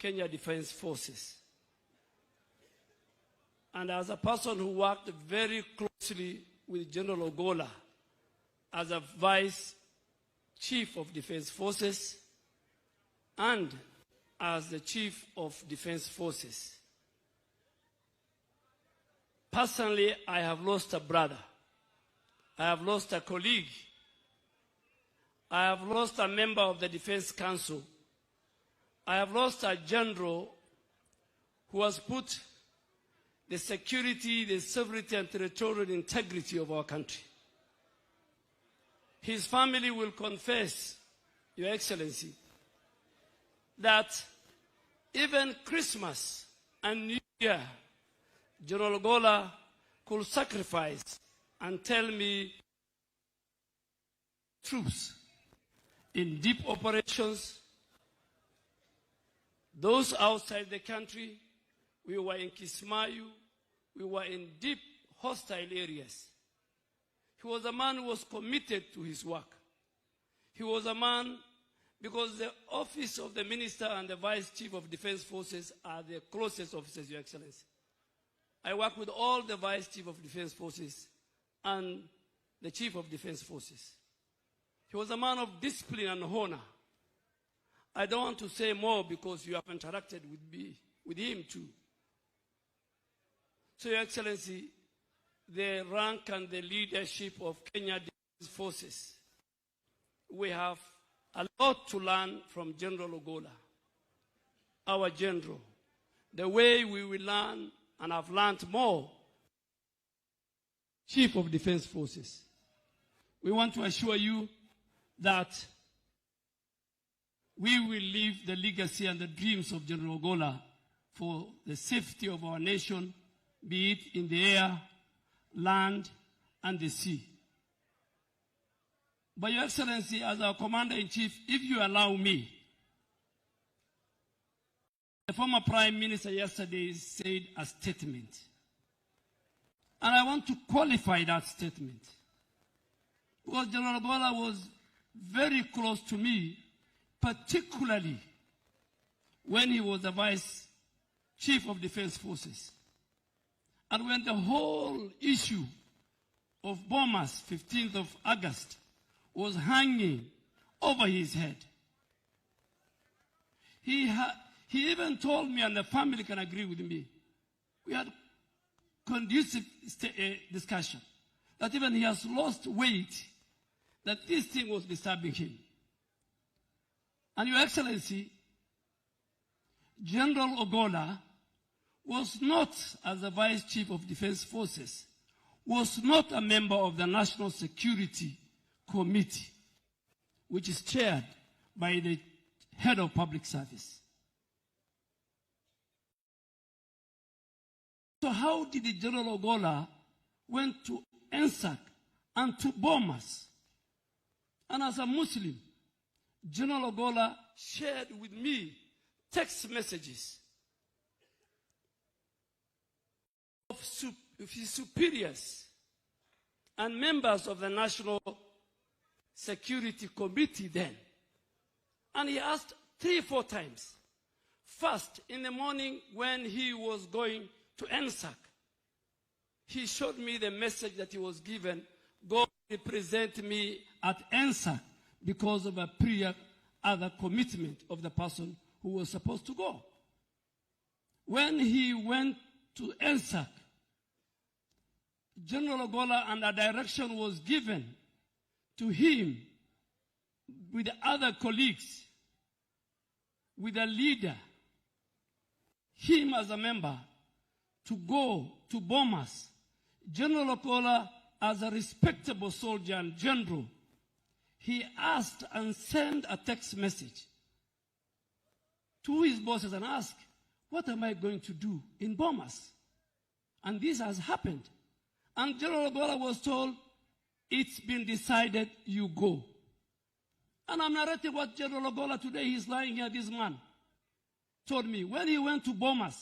Kenya Defense Forces. And as a person who worked very closely with General Ogolla as a Vice Chief of Defense Forces and as the Chief of Defense Forces. Personally, I have lost a brother. I have lost a colleague. I have lost a member of the Defense Council. I have lost a general who has put the security, the sovereignty, and territorial integrity of our country. His family will confess, Your Excellency, that even Christmas and New Year, General Ogolla could sacrifice and tell me troops in deep operations, those outside the country. We were in Kismayu, we were in deep hostile areas. He was a man who was committed to his work. He was a man, because the office of the Minister and the Vice Chief of Defense Forces are the closest officers, Your Excellency. I work with all the Vice Chief of Defense Forces and the Chief of Defense Forces. He was a man of discipline and honor. I don't want to say more because you have interacted with him too. So, Your Excellency, the rank and the leadership of Kenya Defense Forces, we have a lot to learn from General Ogolla, our general. The way we will learn, and have learned more, Chief of Defense Forces. We want to assure you that we will leave the legacy and the dreams of General Ogolla for the safety of our nation, be it in the air, land, and the sea. But Your Excellency, as our Commander-in-Chief, if you allow me, the former Prime Minister yesterday said a statement. And I want to qualify that statement. Because General Duale was very close to me, particularly when he was the Vice Chief of Defense Forces. And when the whole issue of bombers, 15th of August, was hanging over his head, he even told me, and the family can agree with me, we had conducive discussion, that even he has lost weight, that this thing was disturbing him. And Your Excellency, General Ogolla was not, as the Vice Chief of Defense Forces, was not a member of the National Security Committee, which is chaired by the Head of Public Service. So how did the General Ogolla went to NSAC and to bombers? And as a Muslim, General Ogolla shared with me text messages of his superiors and members of the National Security Committee then. And he asked 3 or 4 times. First, in the morning when he was going to NSAC, he showed me the message that he was given, go represent me at NSAC, because of a prior other commitment of the person who was supposed to go. When he went to NSAC, General Ogolla, and a direction was given to him with other colleagues, with a leader, him as a member, to go to bombers. General Ogolla, as a respectable soldier and general, he asked and sent a text message to his bosses and asked, what am I going to do in bombers? And this has happened. And General Ogolla was told, it's been decided, you go. And I'm narrating what General Ogolla today, he's lying here, this man, told me. When he went to bombers,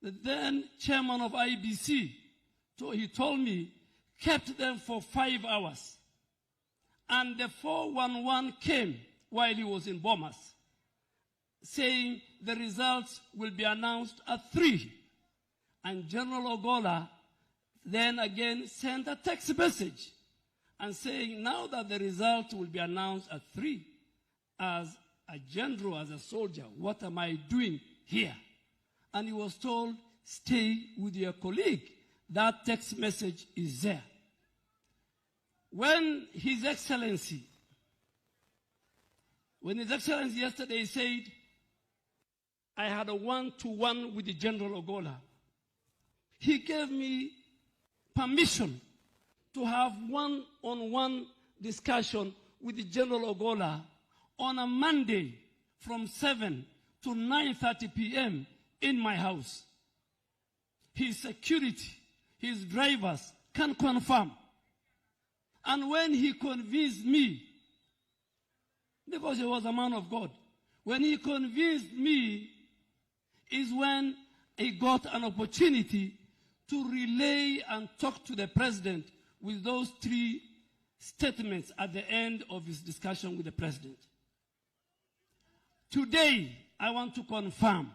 the then chairman of IBC, he told me, kept them for 5 hours. And the 411 came while he was in bombers. saying the results will be announced at 3. And General Ogolla then again sent a text message and saying, now that the result will be announced at 3, as a general, as a soldier, what am I doing here? And he was told, stay with your colleague. That text message is there. When His Excellency yesterday said, I had a one-to-one with the General Ogolla, he gave me permission to have one-on-one discussion with the General Ogolla on a Monday from 7 to 9:30 p.m. in my house. His security, his drivers can confirm. And when he convinced me, because he was a man of God, when he convinced me is when he got an opportunity to relay and talk to the president with those 3 statements at the end of his discussion with the president. Today, I want to confirm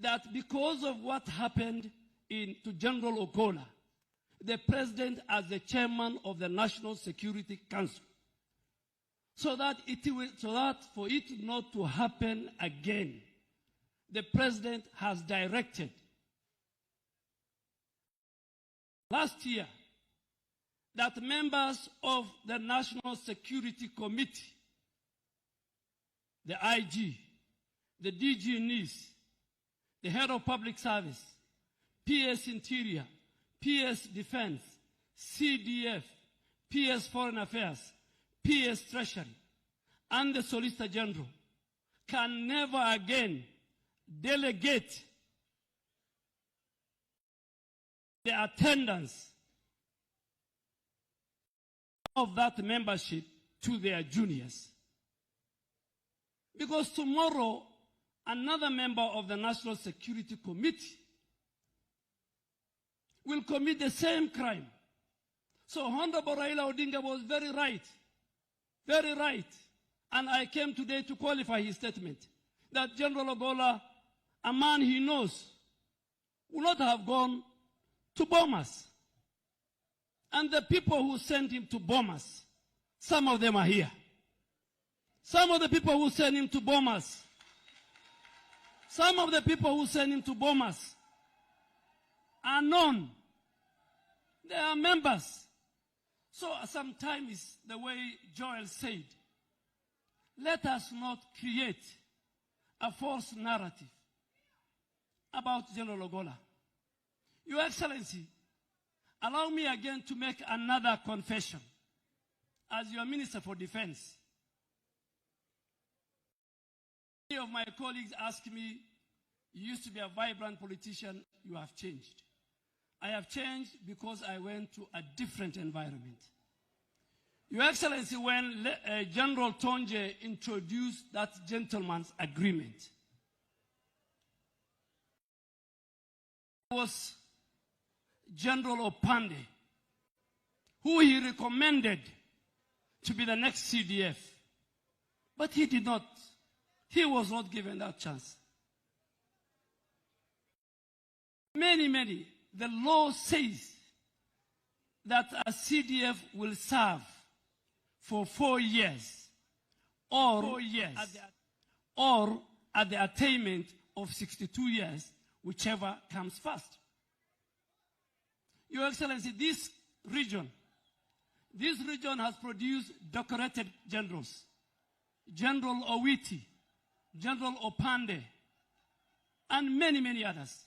that because of what happened to General Ogolla, the president as the chairman of the National Security Council, so that for it not to happen again, the president has directed last year that members of the National Security Committee, the IG, the DG NIS, the head of public service, PS Interior, PS Defense, CDF, PS Foreign Affairs, PS Treasury, and the Solicitor General can never again delegate the attendance of that membership to their juniors. Because tomorrow, another member of the National Security Committee will commit the same crime. So Honorable Raila Odinga was very right. Very right. And I came today to qualify his statement that General Ogolla, a man he knows, would not have gone to bomb us. And the people who sent him to bomb us, some of them are here. Some of the people who sent him to bomb us, some of the people who sent him to bomb us are known. They are members. So sometimes, the way Joel said, let us not create a false narrative about General Ogolla. Your Excellency, allow me again to make another confession as your Minister for Defense. Many of my colleagues ask me, you used to be a vibrant politician, you have changed. I have changed because I went to a different environment. Your Excellency, when General Tonje introduced that gentleman's agreement, it was General Opande, who he recommended to be the next CDF. But he did not. He was not given that chance. Many. The law says that a CDF will serve for 4 years or at the attainment of 62 years, whichever comes first. Your Excellency, this region has produced decorated generals. General Owiti, General Opande, and many others.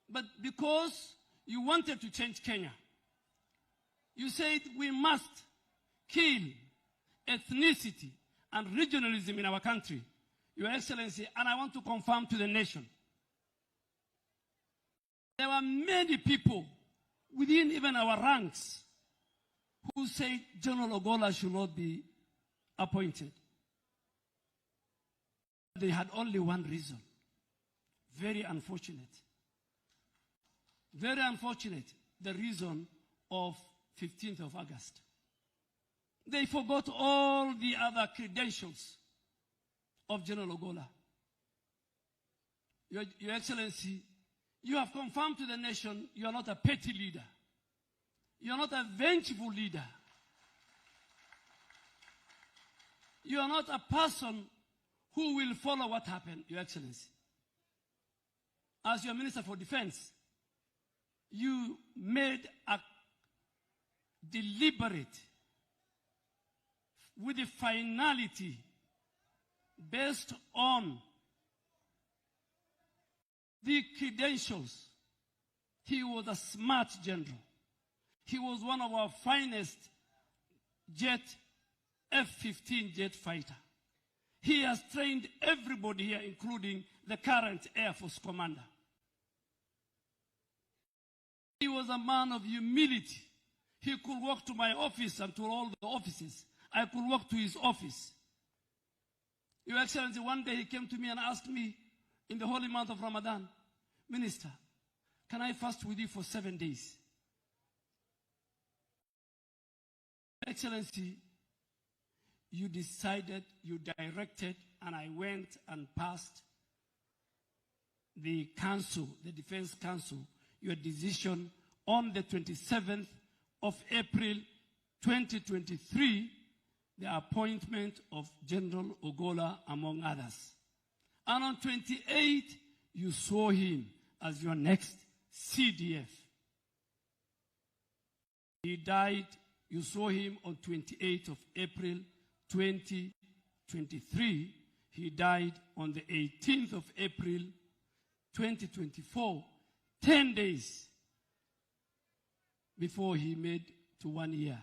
But because you wanted to change Kenya, you said we must kill ethnicity and regionalism in our country. Your Excellency, and I want to confirm to the nation, there were many people within even our ranks who said General Ogolla should not be appointed. They had only one reason. Very unfortunate. Very unfortunate, the reason of 15th of August. They forgot all the other credentials of General Ogolla. Your Excellency, you have confirmed to the nation you are not a petty leader. You are not a vengeful leader. You are not a person who will follow what happened, Your Excellency. As your Minister for Defense, you made a deliberate, with a finality based on the credentials. He was a smart general. He was one of our finest F-15 jet fighter. He has trained everybody here, including the current Air Force commander. He was a man of humility. He could walk to my office and to all the offices. I could walk to his office. Your Excellency, one day he came to me and asked me in the holy month of Ramadan, Minister, can I fast with you for 7 days? Your Excellency, you decided, you directed, and I went and passed the council, the Defense Council, your decision on the 27th of April 2023, the appointment of General Ogolla, among others. And on 28th, you saw him as your next CDF. He died, you saw him on 28th of April 2023. He died on the 18th of April 2024, 10 days before he made to 1 year.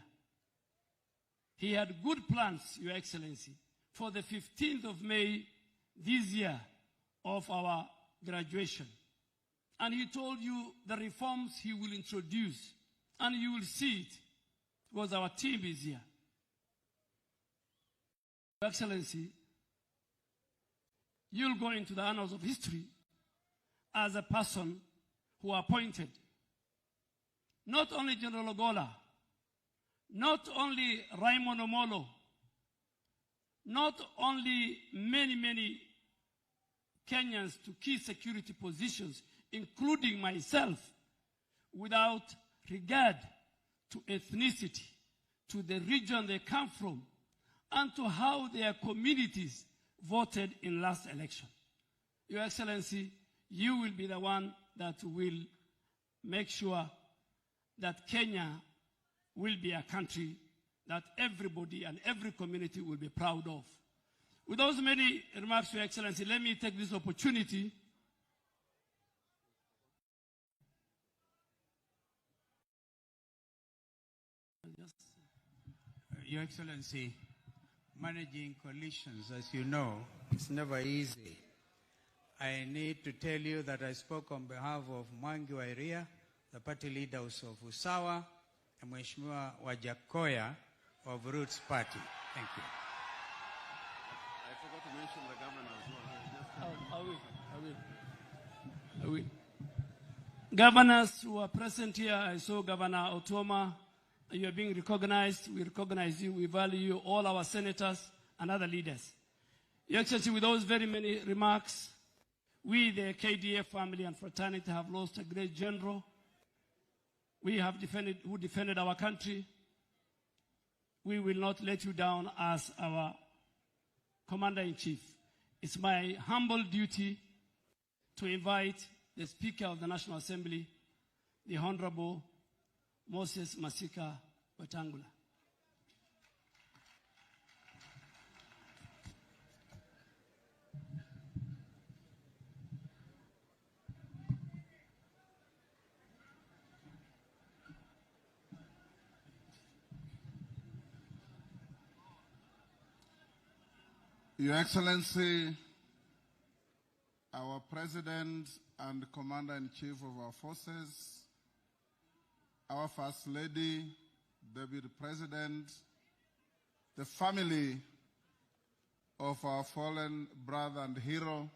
He had good plans, Your Excellency, for the 15th of May this year of our graduation. And he told you the reforms he will introduce, and you will see it, because our team is here. Your Excellency, you'll go into the annals of history as a person who appointed not only General Ogolla, not only Raymond Omolo, not only many Kenyans to key security positions, including myself, without regard to ethnicity, to the region they come from, and to how their communities voted in last election. Your Excellency, you will be the one that will make sure that Kenya will be a country that everybody and every community will be proud of. With those many remarks, Your Excellency, let me take this opportunity Your Excellency, managing coalitions, as you know, is never easy. I need to tell you that I spoke on behalf of Mwangi wa Iria, the party leaders of Usawa, and Mheshimiwa Wajakoya of Roots Party. Thank you. I forgot to mention the governor as well. I will. Governors who are present here, I saw Governor Otoma. You are being recognized. We recognize you. We value you, all our senators and other leaders. Your Excellency, with those very many remarks, we, the KDF family and fraternity, have lost a great general. We have who defended our country. We will not let you down as our Commander-in-Chief. It's my humble duty to invite the Speaker of the National Assembly, the Honorable Moses Masika Wetangula. Your Excellency, our President and Commander-in-Chief of our forces, our First Lady, Deputy President, the family of our fallen brother and hero,